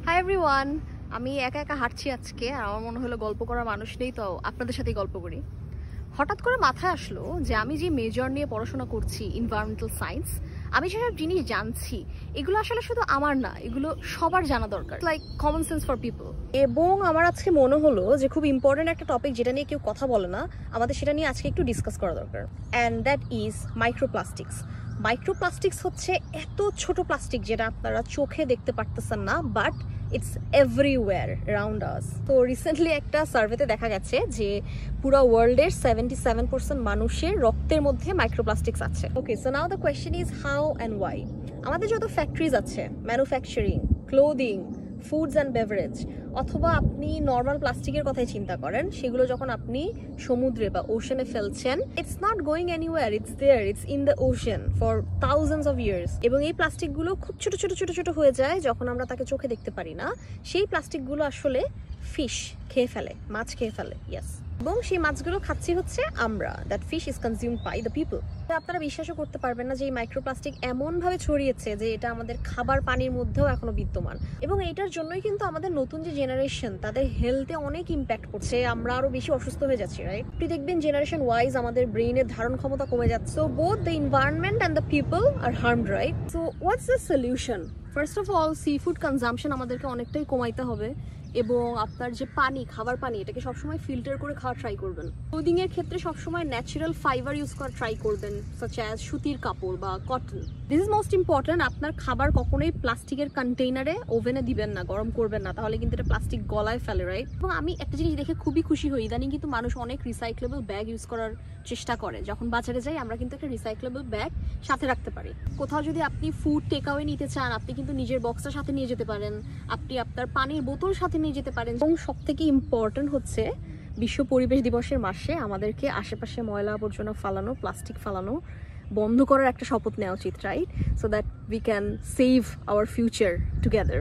Hi everyone, আমি একা একা হাঁটছি আজকে আর আমার মনে হলো গল্প করার মানুষ নেই, তো আপনাদের সাথেই গল্প করি। হঠাৎ করে মাথায় আসলো যে আমি যে মেজর নিয়ে পড়াশোনা করছি, এনভায়রনমেন্টাল সায়েন্স, আমি যেসব জিনিস জানছি এগুলো আসলে শুধু আমার না, এগুলো সবার জানা দরকার, like common sense for people. এবং আমার আজকে মনে হলো যে খুব ইম্পর্টেন্ট একটা টপিক যেটা নিয়ে কেউ কথা বলে না, আমাদের সেটা নিয়ে আজকে একটু ডিসকাস করা দরকার, অ্যান্ড দ্যাট ইজ মাইক্রোপ্লাস্টিক্স। মাইক্রোপ্লাস্টিক্স হচ্ছে এত ছোট প্লাস্টিক যেটা আপনারা চোখে দেখতে পারতেছেন না, but it's everywhere around us. তো রিসেন্টলি একটা সার্ভেতে দেখা গেছে যে পুরো ওয়ার্ল্ডের 77% মানুষের রক্তের মধ্যে মাইক্রোপ্লাস্টিক্স আছে। Okay, so now the question is how and why. আমাদের যত ফ্যাক্টরিজ আছে, manufacturing, clothing, foods and beverage, অথবা আপনি নর্মাল প্লাস্টিকের কথাই চিন্তা করেন, সেগুলো যখন আপনি সমুদ্রে বা ওশানে ফেলছেন, it's not going anywhere, it's there, it's in the ocean for thousands of years. এবং এই প্লাস্টিকগুলো খুব ছোট ছোট ছোট ছোট হয়ে যায় যখন আমরা তাকে চোখে দেখতে পারি না। সেই প্লাস্টিকগুলো আসলে ফিশ খেয়ে ফেলে, মাছ খেয়ে ফেলে, ইয়াস। এবং সেই মাছগুলো খাচ্ছি হচ্ছে আমরা, that fish is consumed by the people. আপনারা বিশ্বাসও করতে পারবেন না যে এই মাইক্রোপ্লাস্টিক এমনভাবে ছড়িয়েছে যে এটা আমাদের খাবার পানির মধ্যেও এখনো বিদ্যমান। এবং এইটার জন্যই কিন্তু আমাদের নতুন যে জেনারেশন, তাদের হেলথে অনেক ইম্প্যাক্ট করছে, আমরা আরো বেশি অসুস্থ হয়ে যাচ্ছি, রাইট? আপনি দেখবেন জেনারেশন ওয়াইজ আমাদের ব্রেইনের ধারণ ক্ষমতা কমে যাচ্ছে। So both the environment and the people are harmed, right? So what's the solution? First of all, sea food consumption আমাদেরকে অনেকটাই কমাইতে হবে। এবং আপনার যে পানি, খাবার পানি, এটাকে সবসময় ফিল্টার করে খাওয়া ট্রাই করবেন। ক্লোদিং এর ক্ষেত্রে সবসময় ন্যাচারাল ফাইবার ইউজ করা ট্রাই করবেন, সাচ অ্যাজ সুতির কাপড় বা cotton. This is most important. আপনার খাবার কখনোই প্লাস্টিকের কন্টেইনারে ওভেনে দিবেন না, গরম করবেন না, তাহলে কিন্তু এটা প্লাস্টিক গলায় ফেলে, রাইট? এবং আমি একটা জিনিস দেখে খুবই খুশি হই, ইদানিং কিন্তু মানুষ অনেক রিসাইক্লেবল ব্যাগ ইউজ করার চেষ্টা করে। যখন বাজারে যাই আমরা কিন্তু একটা রিসাইক্লেবল ব্যাগ সাথে রাখতে পারি। কোথাও যদি আপনি ফুড টেক আওয়ে নিতে চান, আপনি কিন্তু নিজের বক্সটার সাথে নিয়ে যেতে পারেন, আপনি আপনার পানির বোতল সাথে নিয়ে যেতে পারেন। এবং সব থেকে ইম্পর্টেন্ট হচ্ছে, বিশ্ব পরিবেশ দিবসের মাসে আমাদেরকে আশেপাশে ময়লা আবর্জনা ফালানো, প্লাস্টিক ফালানো বন্ধ করার একটা শপথ নেওয়া উচিত, right? So that we can save our future together.